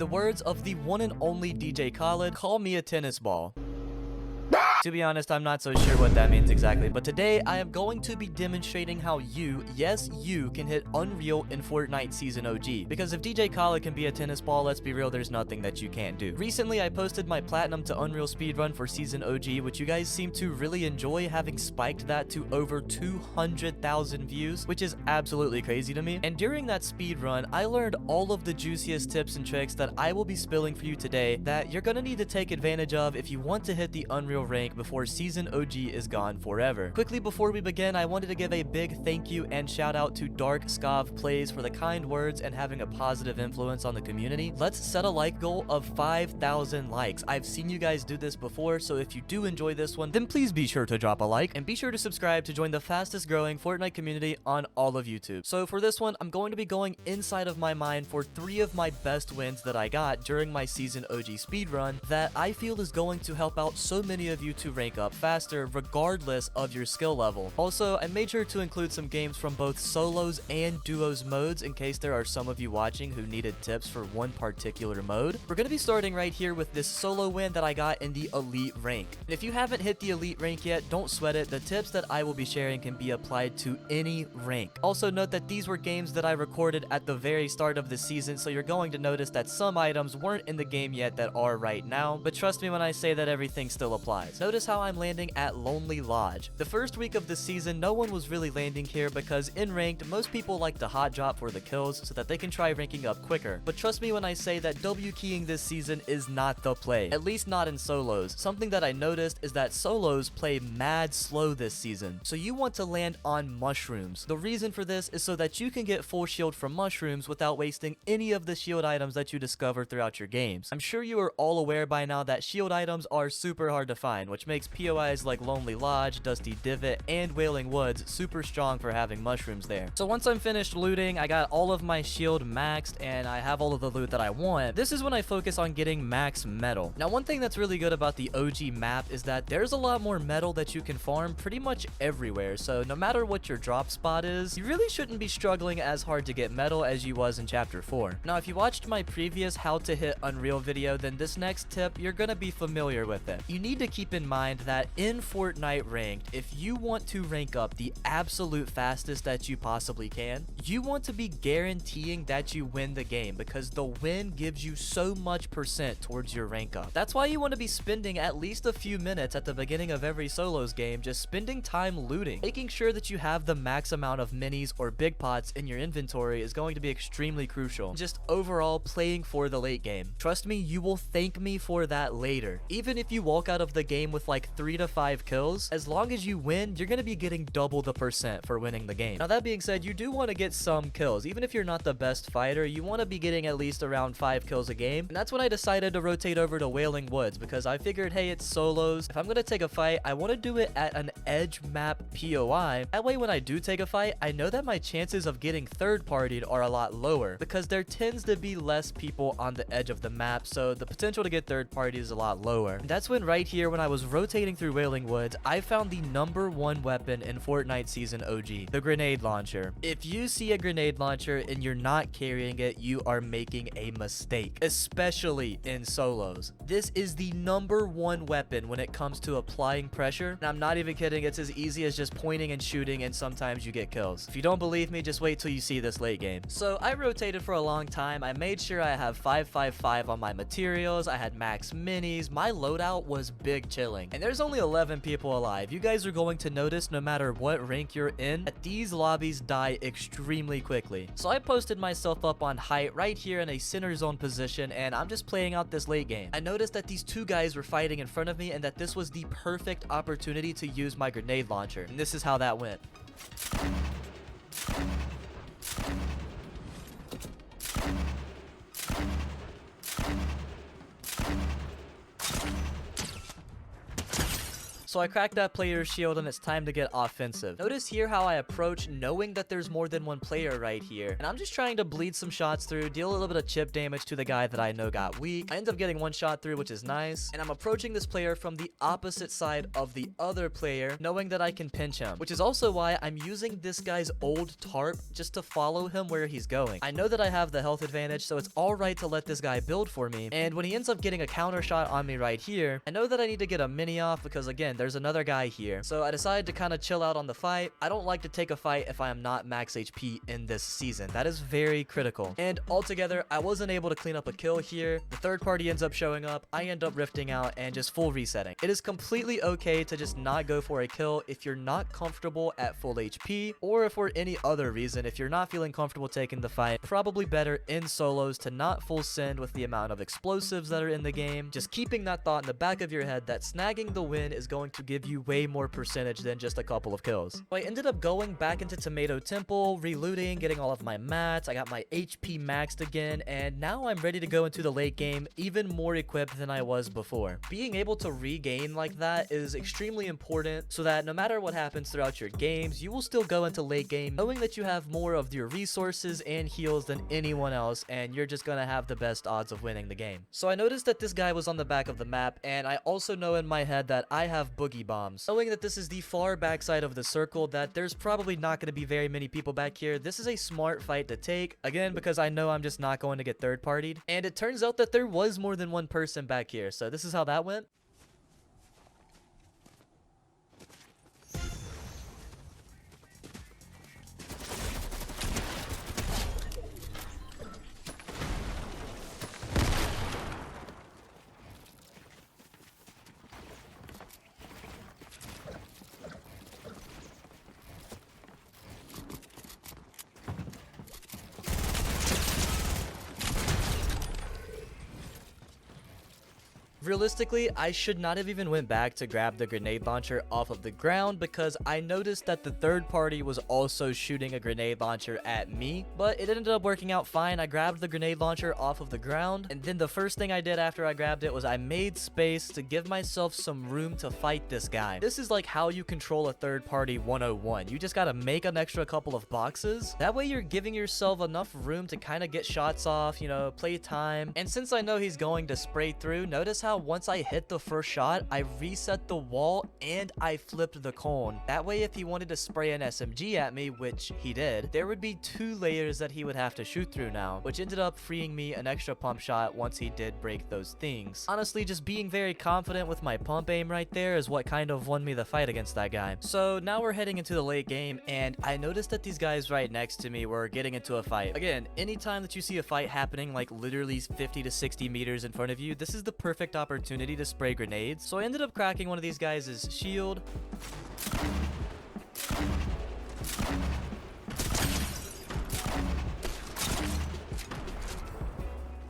the words of the one and only DJ Khaled, call me a tennis ball. To be honest, I'm not so sure what that means exactly, but today I am going to be demonstrating how you, yes you, can hit Unreal in Fortnite Season OG. Because if DJ Khaled can be a tennis ball, let's be real, there's nothing that you can't do. Recently, I posted my Platinum to Unreal speedrun for Season OG, which you guys seem to really enjoy, having spiked that to over 200,000 views, which is absolutely crazy to me. And during that speedrun, I learned all of the juiciest tips and tricks that I will be spilling for you today that you're gonna need to take advantage of if you want to hit the Unreal rank before Season OG is gone forever. Quickly before we begin, I wanted to give a big thank you and shout out to Dark Scav Plays for the kind words and having a positive influence on the community. Let's set a like goal of 5,000 likes. I've seen you guys do this before, so if you do enjoy this one, then please be sure to drop a like and be sure to subscribe to join the fastest growing Fortnite community on all of YouTube. So for this one, I'm going to be going inside of my mind for 3 of my best wins that I got during my Season OG speedrun that I feel is going to help out so many of you to rank up faster regardless of your skill level. Also, I made sure to include some games from both solos and duos modes in case there are some of you watching who needed tips for one particular mode. We're going to be starting right here with this solo win that I got in the elite rank. And if you haven't hit the elite rank yet, don't sweat it. The tips that I will be sharing can be applied to any rank. Also note that these were games that I recorded at the very start of the season, so you're going to notice that some items weren't in the game yet that are right now, but trust me when I say that everything still applies. Notice how I'm landing at Lonely Lodge. The first week of the season, no one was really landing here because in ranked, most people like to hot drop for the kills so that they can try ranking up quicker. But trust me when I say that W keying this season is not the play, at least not in solos. Something that I noticed is that solos play mad slow this season, so you want to land on mushrooms. The reason for this is so that you can get full shield from mushrooms without wasting any of the shield items that you discover throughout your games. I'm sure you are all aware by now that shield items are super hard to find, which makes POIs like Lonely Lodge, Dusty Divot, and Wailing Woods super strong for having mushrooms there. So once I'm finished looting, I got all of my shield maxed, and I have all of the loot that I want. This is when I focus on getting max metal. Now, one thing that's really good about the OG map is that there's a lot more metal that you can farm pretty much everywhere, so no matter what your drop spot is, you really shouldn't be struggling as hard to get metal as you was in Chapter 4. Now, if you watched my previous how to hit Unreal video, then this next tip, you're gonna be familiar with it. You need to keep in mind that in Fortnite ranked, if you want to rank up the absolute fastest that you possibly can, you want to be guaranteeing that you win the game because the win gives you so much percent towards your rank up. That's why you want to be spending at least a few minutes at the beginning of every solos game just spending time looting. Making sure that you have the max amount of minis or big pots in your inventory is going to be extremely crucial. Just overall playing for the late game. Trust me, you will thank me for that later. Even if you walk out of the game with like 3 to 5 kills, as long as you win, you're going to be getting double the percent for winning the game. Now that being said, you do want to get some kills. Even if you're not the best fighter, you want to be getting at least around 5 kills a game. And that's when I decided to rotate over to Wailing Woods because I figured, hey, it's solos. If I'm going to take a fight, I want to do it at an edge map POI. That way when I do take a fight, I know that my chances of getting third-partied are a lot lower because there tends to be less people on the edge of the map, so the potential to get third-party is a lot lower. And that's when right here when I was rotating through Wailing Woods, I found the #1 weapon in Fortnite Season OG, the grenade launcher. If you see a grenade launcher and you're not carrying it, you are making a mistake, especially in solos. This is the #1 weapon when it comes to applying pressure. And I'm not even kidding, it's as easy as just pointing and shooting, and sometimes you get kills. If you don't believe me, just wait till you see this late game. So I rotated for a long time. I made sure I have 555 on my materials. I had max minis. My loadout was big chilling. And there's only 11 people alive. You guys are going to notice no matter what rank you're in, that these lobbies die extremely quickly. So I posted myself up on height right here in a center zone position, and I'm just playing out this late game. I noticed that these 2 guys were fighting in front of me and that this was the perfect opportunity to use my grenade launcher. And this is how that went. So I cracked that player's shield and it's time to get offensive. Notice here how I approach knowing that there's more than one player right here. And I'm just trying to bleed some shots through, deal a little bit of chip damage to the guy that I know got weak. I end up getting one shot through, which is nice. And I'm approaching this player from the opposite side of the other player, knowing that I can pinch him, which is also why I'm using this guy's old tarp just to follow him where he's going. I know that I have the health advantage, so it's alright to let this guy build for me. And when he ends up getting a counter shot on me right here, I know that I need to get a mini off because again, there's another guy here. So I decided to kind of chill out on the fight. I don't like to take a fight if I am not max HP in this season. That is very critical. And altogether, I wasn't able to clean up a kill here. The third party ends up showing up. I end up rifting out and just full resetting. It is completely okay to just not go for a kill if you're not comfortable at full HP, or if for any other reason, if you're not feeling comfortable taking the fight. Probably better in solos to not full send with the amount of explosives that are in the game. Just keeping that thought in the back of your head that snagging the win is going to give you way more percentage than just a couple of kills. So I ended up going back into Tomato Temple, relooting, getting all of my mats. I got my HP maxed again, and now I'm ready to go into the late game even more equipped than I was before. Being able to regain like that is extremely important so that no matter what happens throughout your games, you will still go into late game knowing that you have more of your resources and heals than anyone else, and you're just gonna have the best odds of winning the game. So I noticed that this guy was on the back of the map, and I also know in my head that I have boogie bombs. Knowing that this is the far backside of the circle, that there's probably not going to be very many people back here, this is a smart fight to take, again because I know I'm just not going to get third partied. And it turns out that there was more than one person back here, so this is how that went. Realistically, I should not have even went back to grab the grenade launcher off of the ground because I noticed that the third party was also shooting a grenade launcher at me, but it ended up working out fine. I grabbed the grenade launcher off of the ground, and then the first thing I did after I grabbed it was I made space to give myself some room to fight this guy. This is like how you control a third party 101. You just gotta make an extra couple of boxes. That way you're giving yourself enough room to kind of get shots off, you know, play time. And since I know he's going to spray through, notice how once I hit the first shot, I reset the wall and I flipped the cone. That way, if he wanted to spray an SMG at me, which he did, there would be 2 layers that he would have to shoot through now, which ended up freeing me an extra pump shot once he did break those things. Honestly, just being very confident with my pump aim right there is what kind of won me the fight against that guy. So now we're heading into the late game, and I noticed that these guys right next to me were getting into a fight. Again, anytime that you see a fight happening like literally 50 to 60 meters in front of you, this is the perfect opportunity to spray grenades. So I ended up cracking one of these guys' shield.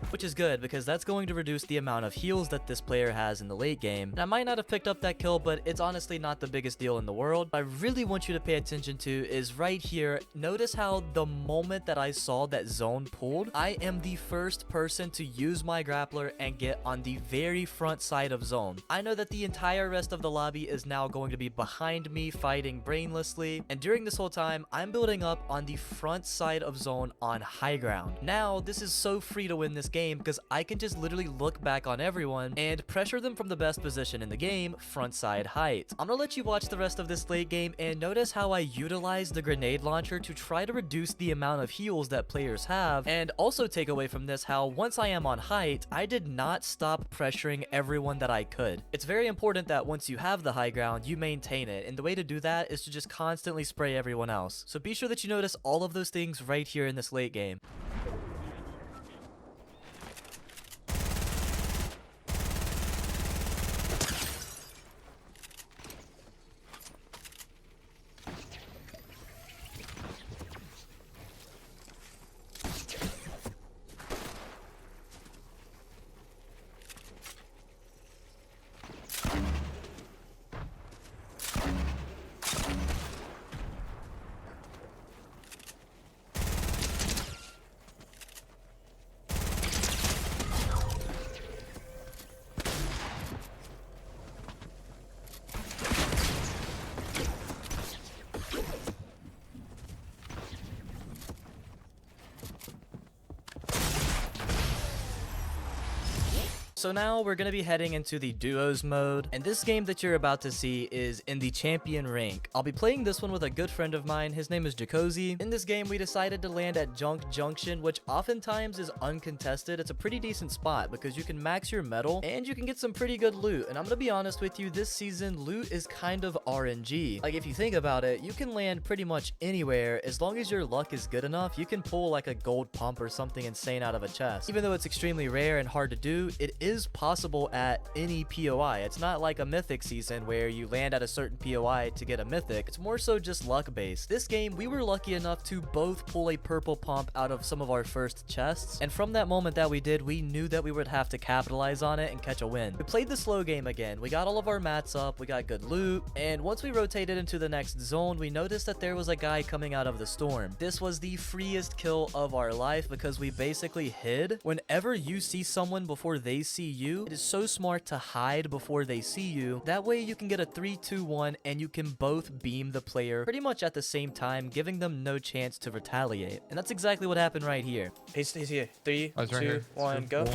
Which is good because that's going to reduce the amount of heals that this player has in the late game. And I might not have picked up that kill, but it's honestly not the biggest deal in the world. What I really want you to pay attention to is right here. Notice how the moment that I saw that zone pulled, I am the first person to use my grappler and get on the very front side of zone. I know that the entire rest of the lobby is now going to be behind me fighting brainlessly, and during this whole time I'm building up on the front side of zone on high ground. Now this is so free to win this game because I can just literally look back on everyone and pressure them from the best position in the game, front side height. I'm gonna let you watch the rest of this late game and notice how I utilize the grenade launcher to try to reduce the amount of heals that players have, and also take away from this how once I am on height, I did not stop pressuring everyone that I could. It's very important that once you have the high ground, you maintain it, and the way to do that is to just constantly spray everyone else. So be sure that you notice all of those things right here in this late game. So now we're gonna be heading into the duos mode, and this game that you're about to see is in the champion rank. I'll be playing this one with a good friend of mine. His name is Jacozy. In this game, we decided to land at Junk Junction, which oftentimes is uncontested. It's a pretty decent spot because you can max your metal and you can get some pretty good loot. And I'm gonna be honest with you, this season loot is kind of RNG. Like, if you think about it, you can land pretty much anywhere. As long as your luck is good enough, you can pull like a gold pump or something insane out of a chest. Even though it's extremely rare and hard to do, it is possible at any POI. It's not like a mythic season where you land at a certain POI to get a mythic. It's more so just luck based. This game, we were lucky enough to both pull a purple pump out of some of our first chests, and from that moment that we did, we knew that we would have to capitalize on it and catch a win. We played the slow game again. We got all of our mats up, we got good loot, and once we rotated into the next zone, we noticed that there was a guy coming out of the storm. This was the freest kill of our life because we basically hid. Whenever you see someone before they see you, it is so smart to hide before they see you. That way you can get a 3-2-1 and you can both beam the player pretty much at the same time, giving them no chance to retaliate. And that's exactly what happened right here. He's here. 3, 2, 1, go.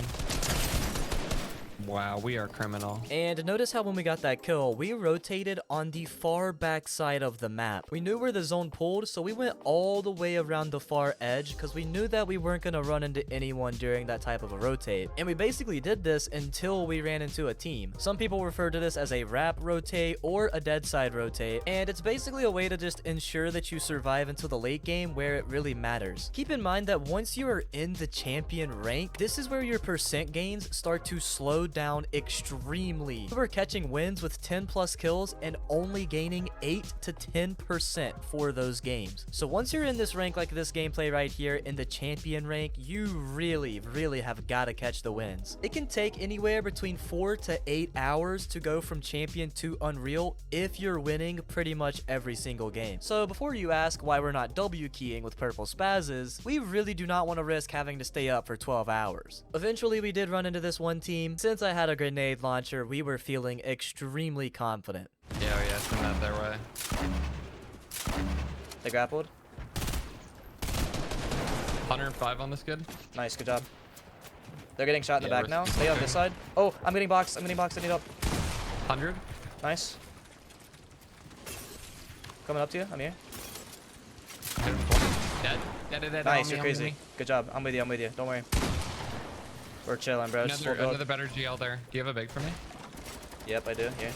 Wow, we are criminal. And notice how when we got that kill, we rotated on the far back side of the map. We knew where the zone pulled, so we went all the way around the far edge because we knew that we weren't going to run into anyone during that type of a rotate. And we basically did this until we ran into a team. Some people refer to this as a wrap rotate or a dead side rotate, and it's basically a way to just ensure that you survive until the late game where it really matters. Keep in mind that once you are in the champion rank, this is where your percent gains start to slow down extremely. We were catching wins with 10 plus kills and only gaining 8 to 10% for those games. So once you're in this rank like this gameplay right here in the champion rank, you really have got to catch the wins. It can take anywhere between 4 to 8 hours to go from champion to unreal if you're winning pretty much every single game. So before you ask why we're not W keying with purple spazzes, we really do not want to risk having to stay up for 12 hours. Eventually we did run into this one team. Since I had a grenade launcher, we were feeling extremely confident. Yeah, send that their way. They grappled. 105 on this kid. Nice, good job. They're getting shot in the Yeah, back now. Stay on this side. Oh, I'm getting boxed. I need up. 100. Nice. Coming up to you. I'm here. Dead. Nice, you're crazy. Good job. I'm with you. Don't worry. We're chilling, bro. Another better GL there. Do you have a big for me? Yep, I do. Here.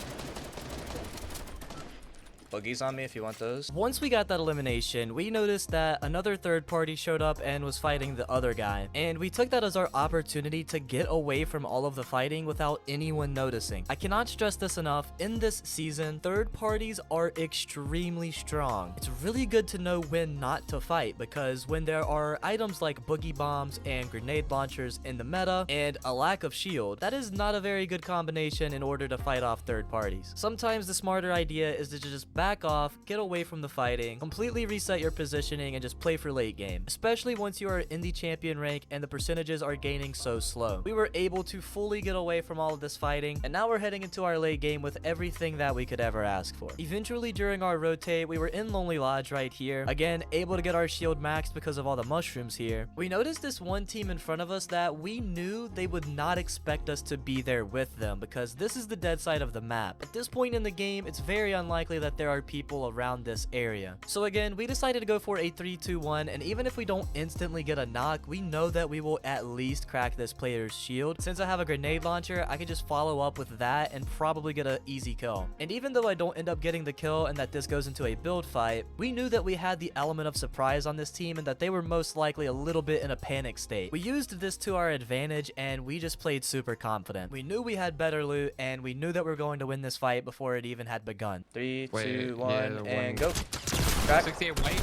Boogies on me if you want those. Once we got that elimination, we noticed that another third party showed up and was fighting the other guy. And we took that as our opportunity to get away from all of the fighting without anyone noticing. I cannot stress this enough. In this season, third parties are extremely strong. It's really good to know when not to fight because when there are items like boogie bombs and grenade launchers in the meta and a lack of shield, that is not a very good combination in order to fight off third parties. Sometimes the smarter idea is to just back off, get away from the fighting, completely reset your positioning, and just play for late game, especially once you are in the champion rank and the percentages are gaining so slow. We were able to fully get away from all of this fighting, and now we're heading into our late game with everything that we could ever ask for. Eventually, during our rotate, we were in Lonely Lodge right here, again, able to get our shield maxed because of all the mushrooms here. We noticed this one team in front of us that we knew they would not expect us to be there with them because this is the dead side of the map. At this point in the game, it's very unlikely that there are people around this area. So again, we decided to go for a 3-2-1, and even if we don't instantly get a knock, we know that we will at least crack this player's shield. Since I have a grenade launcher, I can just follow up with that and probably get an easy kill. And even though I don't end up getting the kill and that this goes into a build fight, we knew that we had the element of surprise on this team and that they were most likely a little bit in a panic state. We used this to our advantage and we just played super confident. We knew we had better loot and we knew that we were going to win this fight before it even had begun. 3, 2, 1, and go. Crack. 68 white.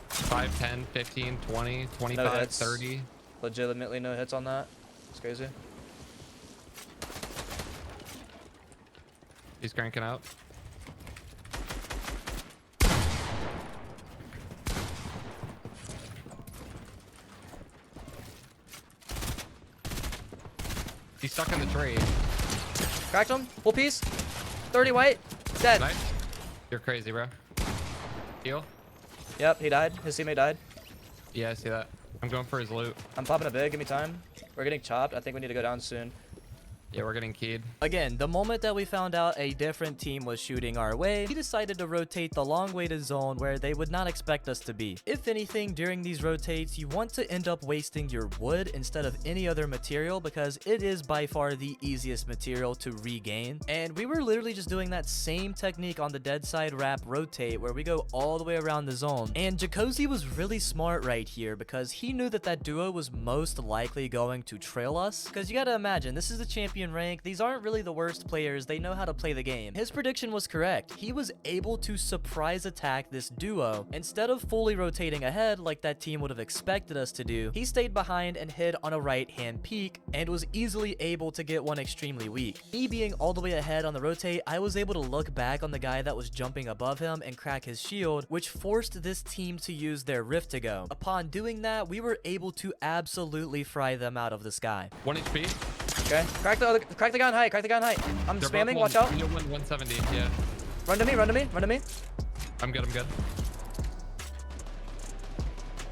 5, 10, 15, 20, 25, hits. 30. Legitimately no hits on that. It's crazy. He's cranking out. He's stuck in the tree. Cracked him. Full piece. 30 white. Dead. Nice. You're crazy, bro. Heal. Yep, he died. His teammate died. Yeah, I see that. I'm going for his loot. I'm popping a big. Give me time. We're getting chopped. I think we need to go down soon. Yeah, we're getting keyed. Again, the moment that we found out a different team was shooting our way, we decided to rotate the long way to zone where they would not expect us to be. If anything, during these rotates, you want to end up wasting your wood instead of any other material because it is by far the easiest material to regain. And we were literally just doing that same technique on the dead side wrap rotate where we go all the way around the zone. And Jacozy was really smart right here because he knew that that duo was most likely going to trail us. Because you gotta imagine, this is the champion rank. These aren't really the worst players. They know how to play the game. His prediction was correct. He was able to surprise attack this duo. Instead of fully rotating ahead like that team would have expected us to do, he stayed behind and hid on a right-hand peak and was easily able to get one extremely weak. Me being all the way ahead on the rotate, I was able to look back on the guy that was jumping above him and crack his shield, which forced this team to use their rift to go. Upon doing that, we were able to absolutely fry them out of the sky. 1 HP. Okay, crack the guy on height, crack the guy on height. I'm They're spamming, both watch out. 170, yeah. Run to me, run to me, run to me. I'm good, I'm good.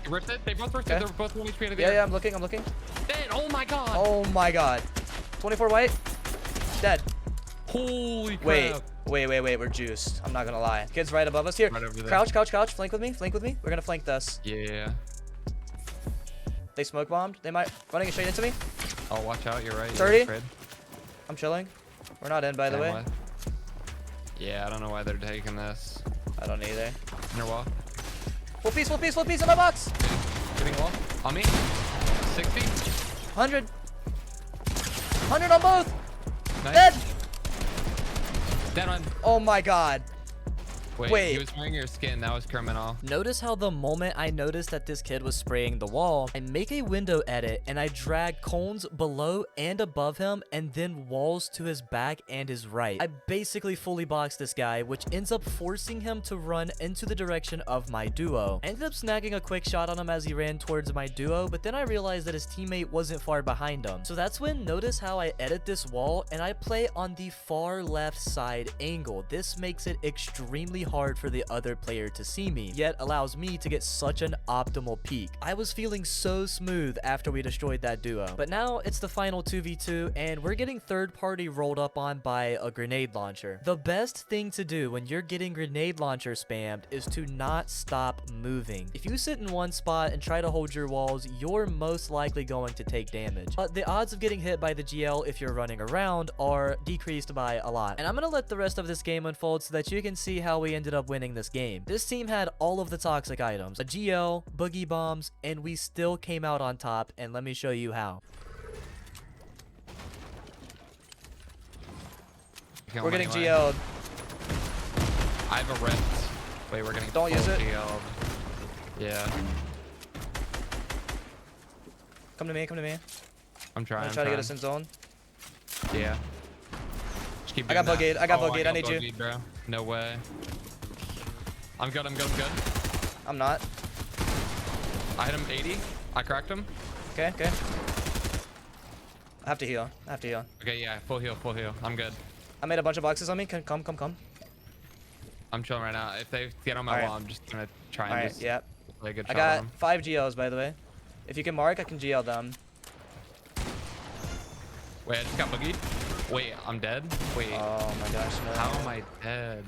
You ripped it? They both ripped it. Okay. They're both 1 HP out of the Yeah, air. yeah, I'm looking, I'm looking. Dead. Oh my god. Oh my god. 24 white. Dead. Holy crap. Wait, we're juiced. I'm not gonna lie. Kid's right above us here. Right over there. Crouch, crouch, crouch. Flank with me, flank with me. We're gonna flank this. Yeah. They smoke bombed. They might running straight into me. Oh, watch out. You're right. 30. You're I'm chilling. We're not in, by the Damn, way. why? Yeah, I don't know why they're taking this. I don't either. Near wall. Full piece in my box. Getting wall. On me. 60. 100. 100 on both. Nice. Dead. Dead one. Oh my god. Wait, he was wearing your skin. That was criminal. Notice how the moment I noticed that this kid was spraying the wall, I make a window edit and I drag cones below and above him and then walls to his back and his right. I basically fully boxed this guy, which ends up forcing him to run into the direction of my duo. I ended up snagging a quick shot on him as he ran towards my duo, but then I realized that his teammate wasn't far behind him. So that's when notice how I edit this wall and I play on the far left side angle. This makes it extremely hard for the other player to see me, yet allows me to get such an optimal peak. I was feeling so smooth after we destroyed that duo. But now it's the final 2v2 and we're getting third party rolled up on by a grenade launcher. The best thing to do when you're getting grenade launcher spammed is to not stop moving. If you sit in one spot and try to hold your walls, you're most likely going to take damage. But the odds of getting hit by the GL if you're running around are decreased by a lot. And I'm gonna let the rest of this game unfold so that you can see how we ended up winning this game. This team had all of the toxic items, a GL, boogie bombs, and we still came out on top, and let me show you how. We're getting GL'd. I have a rift. Wait, we're getting Don't use it. GL'd. Yeah. Come to me, come to me. I'm trying. I'm trying to get us in zone. Yeah. Just keep I got doing bugade, that. I got Oh, bugade, I need you. bugade, bro. No way. I'm good, I'm good, I'm good. I'm not. I hit him 80. I cracked him. Okay, okay. I have to heal. I have to heal. Okay, yeah, full heal, full heal. I'm good. I made a bunch of boxes on me. Come. I'm chilling right now. If they get on my Alright. wall, I'm just gonna try and Alright, just yeah. play a good I shot on got them. 5 GLs, by the way. If you can mark, I can GL them. Wait, I just got boogied. Wait, I'm dead? Wait, Oh my gosh, no. how am I dead?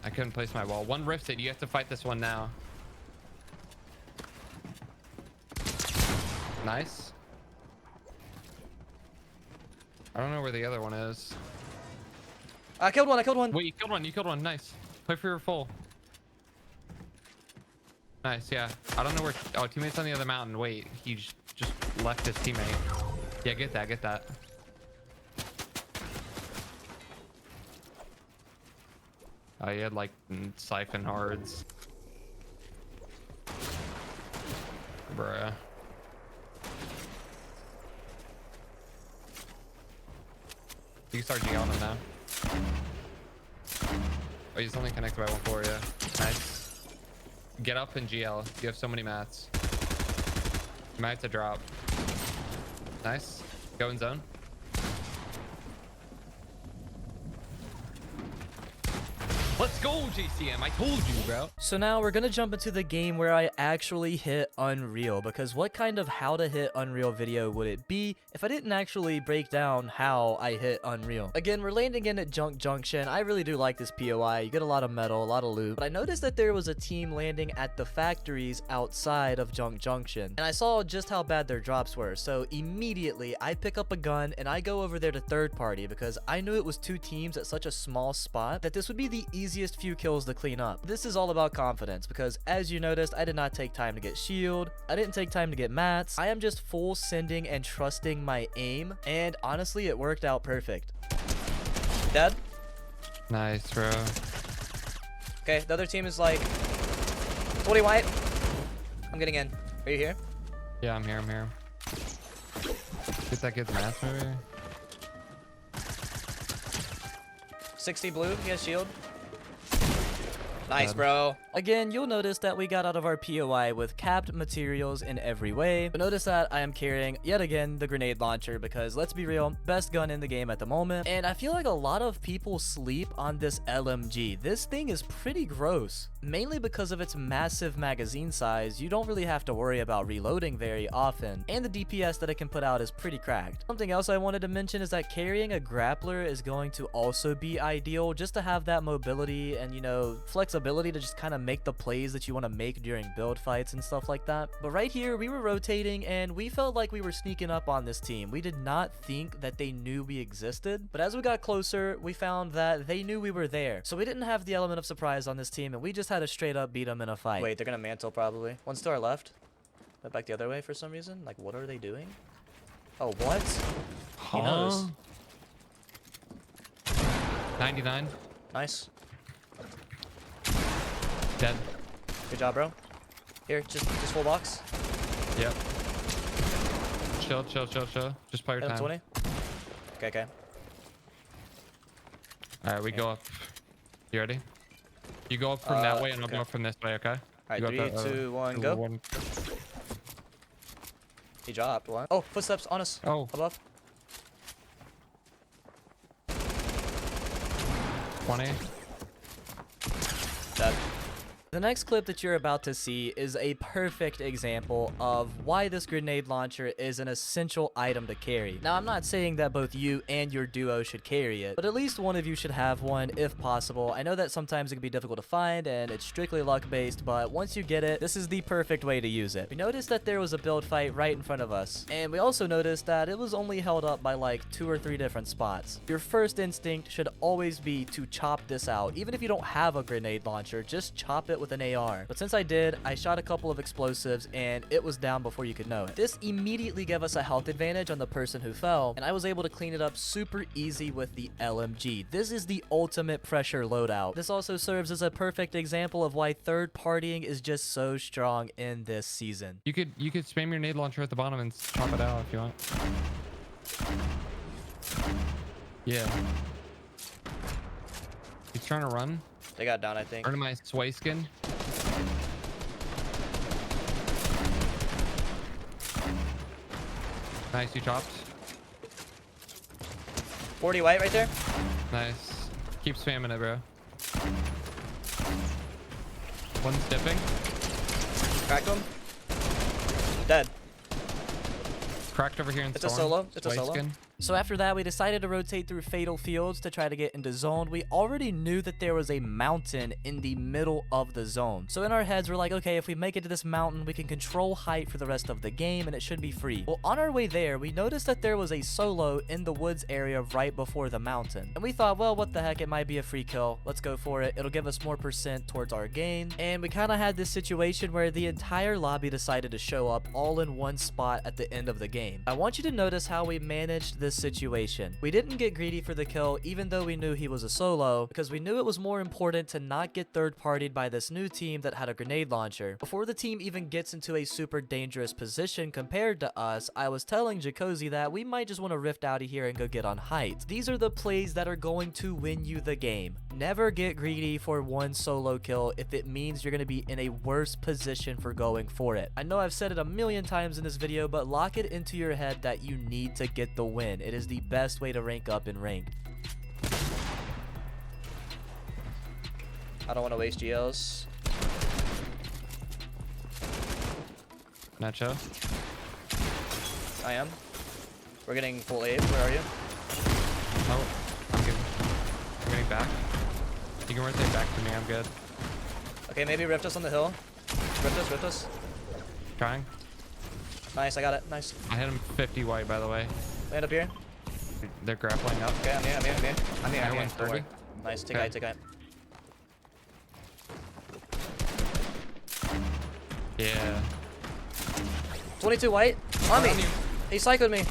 I couldn't place my wall. One rifted. You have to fight this one now. Nice. I don't know where the other one is. I killed one. Wait, you killed one. You killed one. Nice. Play for your full. Nice, yeah. I don't know where. Oh, teammate's on the other mountain. Wait, he just left his teammate. Yeah, get that. Get that. Oh, you had like siphon hards. Bruh. You can start GLing him now. Oh, he's only connected by 1-4, yeah. Nice. Get up and GL. You have so many mats. You might have to drop. Nice. Go in zone. Let's go, JCM. I told you, bro. So now we're gonna jump into the game where I actually hit Unreal, because what kind of how to hit Unreal video would it be if I didn't actually break down how I hit Unreal? Again, we're landing in at Junk Junction. I really do like this POI. You get a lot of metal, a lot of loot, but I noticed that there was a team landing at the factories outside of Junk Junction, and I saw just how bad their drops were. So immediately I pick up a gun and I go over there to third party, because I knew it was two teams at such a small spot that this would be the easiest few kills to clean up. This is all about confidence, because as you noticed, I did not take time to get shield. I didn't take time to get mats. I am just full sending and trusting my aim, and honestly, it worked out perfect. Dead? Nice, bro. Okay, the other team is like 20 white. I'm getting in. Are you here? Yeah, I'm here. Get that kid's mask, maybe. 60 blue. He has shield. Nice, Dead. bro. Again, you'll notice that we got out of our POI with capped materials in every way. But notice that I am carrying, yet again, the grenade launcher, because let's be real, best gun in the game at the moment. And I feel like a lot of people sleep on this LMG. This thing is pretty gross. Mainly because of its massive magazine size, you don't really have to worry about reloading very often. And the DPS that it can put out is pretty cracked. Something else I wanted to mention is that carrying a grappler is going to also be ideal, just to have that mobility and, you know, flexibility to just kind of make the plays that you want to make during build fights and stuff like that. But right here, we were rotating and we felt like we were sneaking up on this team. We did not think that they knew we existed, but as we got closer, we found that they knew we were there. So we didn't have the element of surprise on this team, and we just had to straight up beat them in a fight. Wait, they're gonna mantle probably. One's to our left. Went back the other way for some reason. Like, what are they doing? Oh, what? He knows. 99. Nice. Dead. Good job, bro. Here, just full box. Yep. Chill. Just play your time. 20. Okay. All right, we go up. You ready? You go up from that way, and I'll go up from this way, okay? All right, You go 3, up 2, 1, go. He dropped one. Oh, footsteps on us. Oh. Above. 20. Dead. The next clip that you're about to see is a perfect example of why this grenade launcher is an essential item to carry. Now, I'm not saying that both you and your duo should carry it, but at least one of you should have one if possible. I know that sometimes it can be difficult to find and it's strictly luck based, but once you get it, this is the perfect way to use it. We noticed that there was a build fight right in front of us, and we also noticed that it was only held up by like 2 or 3 different spots. Your first instinct should always be to chop this out. Even if you don't have a grenade launcher, just chop it with an AR. But since I did, I shot a couple of explosives and it was down before you could know it. This immediately gave us a health advantage on the person who fell, and I was able to clean it up super easy with the LMG. This is the ultimate pressure loadout. This also serves as a perfect example of why third partying is just so strong in this season. You could spam your nade launcher at the bottom and chop it out if you want. Yeah. He's trying to run. They got down, I think. Turn to my sway skin. Nice, you chopped. 40 white right there. Nice. Keep spamming it, bro. One's dipping. Cracked him. Dead. Cracked over here in It's a storm. solo. It's a Sway solo. skin. So after that, we decided to rotate through Fatal Fields to try to get into zone. We already knew that there was a mountain in the middle of the zone. So in our heads, we're like, okay, if we make it to this mountain, we can control height for the rest of the game and it should be free. Well, on our way there, we noticed that there was a solo in the woods area right before the mountain. And we thought, well, what the heck, it might be a free kill. Let's go for it. It'll give us more % towards our gain. And we kind of had this situation where the entire lobby decided to show up all in one spot at the end of the game. I want you to notice how we managed this situation. We didn't get greedy for the kill, even though we knew he was a solo, because we knew it was more important to not get third-partied by this new team that had a grenade launcher. Before the team even gets into a super dangerous position compared to us, I was telling Jacozy that we might just want to rift out of here and go get on height. These are the plays that are going to win you the game. Never get greedy for one solo kill if it means you're going to be in a worse position for going for it. I know I've said it a million times in this video, but lock it into your head that you need to get the win. It is the best way to rank up in ranked. I don't want to waste GLs. Nacho. I am. We're getting full aid. Where are you? Oh, I'm getting back. You can rotate back to me. I'm good. Okay, maybe rift us on the hill. Rift us. Trying. Nice, I got it. Nice. I hit him 50 white, by the way. Land up here. They're grappling up. Okay, I'm here. I Don't went worry. 30. Nice, take Okay. height, take height. Yeah. 22 white. On me. On you. He psychoed me.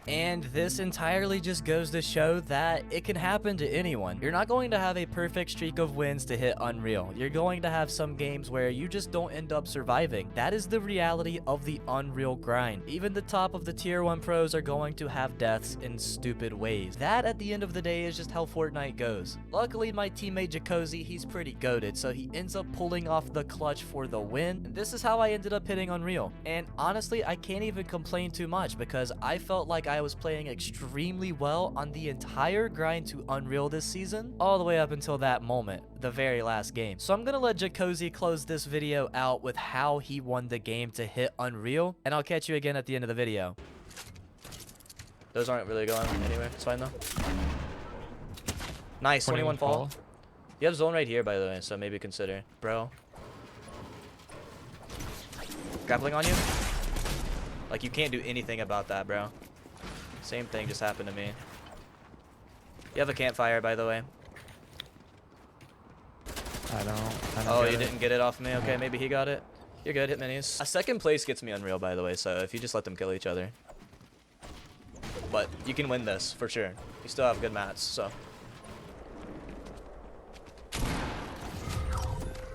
And this entirely just goes to show that it can happen to anyone. You're not going to have a perfect streak of wins to hit Unreal. You're going to have some games where you just don't end up surviving. That is the reality of the Unreal grind. Even the top of the tier 1 pros are going to have deaths in stupid ways. That at the end of the day is just how Fortnite goes. Luckily my teammate Jacozy, he's pretty goated, so he ends up pulling off the clutch for the win. And this is how I ended up hitting Unreal. And honestly, I can't even complain too much because I felt like I was playing extremely well on the entire grind to Unreal this season, all the way up until that moment, the very last game. So I'm gonna let Jacozy close this video out with how he won the game to hit Unreal, and I'll catch you again at the end of the video. Those aren't really going anywhere. It's fine though. Nice, 21 fall. You have zone right here, by the way, so maybe consider. Bro. Grappling on you? Like, you can't do anything about that, bro. Same thing just happened to me. You have a campfire, by the way. I don't Oh, get you it. didn't get it off me? Okay, maybe he got it. You're good, hit minis. A second place gets me Unreal, by the way, so if you just let them kill each other. But you can win this, for sure. You still have good mats, so.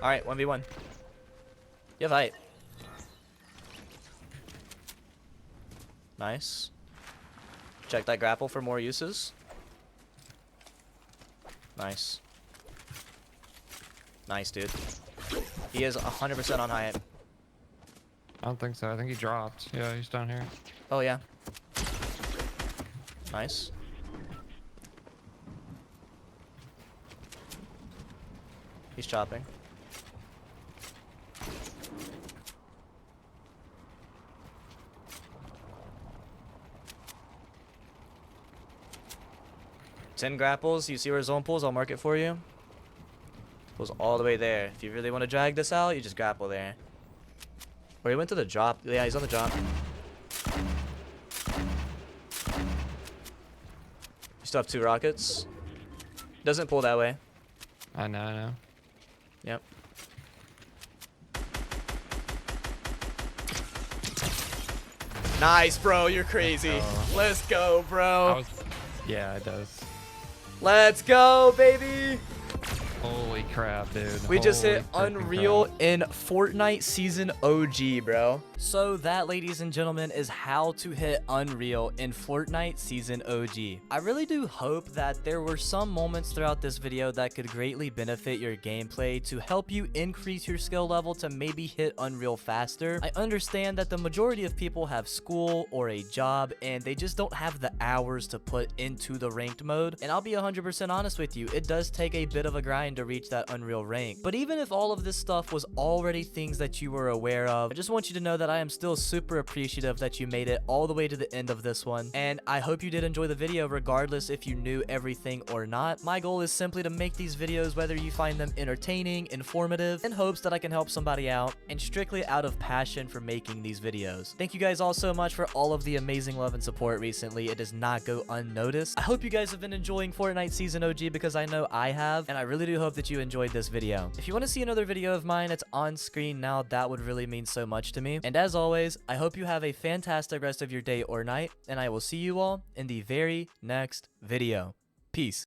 Alright, 1v1. You have height. Nice. Check that grapple for more uses. Nice. Nice, dude. He is 100% on height. I don't think so. I think he dropped. Yeah, he's down here. Oh, yeah. Nice. He's chopping. Ten grapples. You see where zone pulls? I'll mark it for you. Pulls all the way there. If you really want to drag this out, you just grapple there. Or he went to the drop. Yeah, he's on the drop. You still have 2 rockets. Doesn't pull that way. I know. Yep. Nice, bro. You're crazy. Let's go, bro. Yeah, it does. Let's go, baby. Holy crap, dude. We just hit Holy freaking Unreal crap. in Fortnite Season OG, bro. So that, ladies and gentlemen, is how to hit Unreal in Fortnite Season OG. I really do hope that there were some moments throughout this video that could greatly benefit your gameplay to help you increase your skill level to maybe hit Unreal faster. I understand that the majority of people have school or a job and they just don't have the hours to put into the ranked mode. And I'll be 100% honest with you, it does take a bit of a grind to reach that Unreal rank. But even if all of this stuff was already things that you were aware of, I just want you to know that I am still super appreciative that you made it all the way to the end of this one. And I hope you did enjoy the video regardless if you knew everything or not. My goal is simply to make these videos whether you find them entertaining, informative, in hopes that I can help somebody out, and strictly out of passion for making these videos. Thank you guys all so much for all of the amazing love and support recently. It does not go unnoticed. I hope you guys have been enjoying Fortnite Season OG because I know I have, and I really do hope that you enjoyed this video. If you want to see another video of mine, it's on screen now. That would really mean so much to me. And as always, I hope you have a fantastic rest of your day or night, and I will see you all in the very next video. Peace.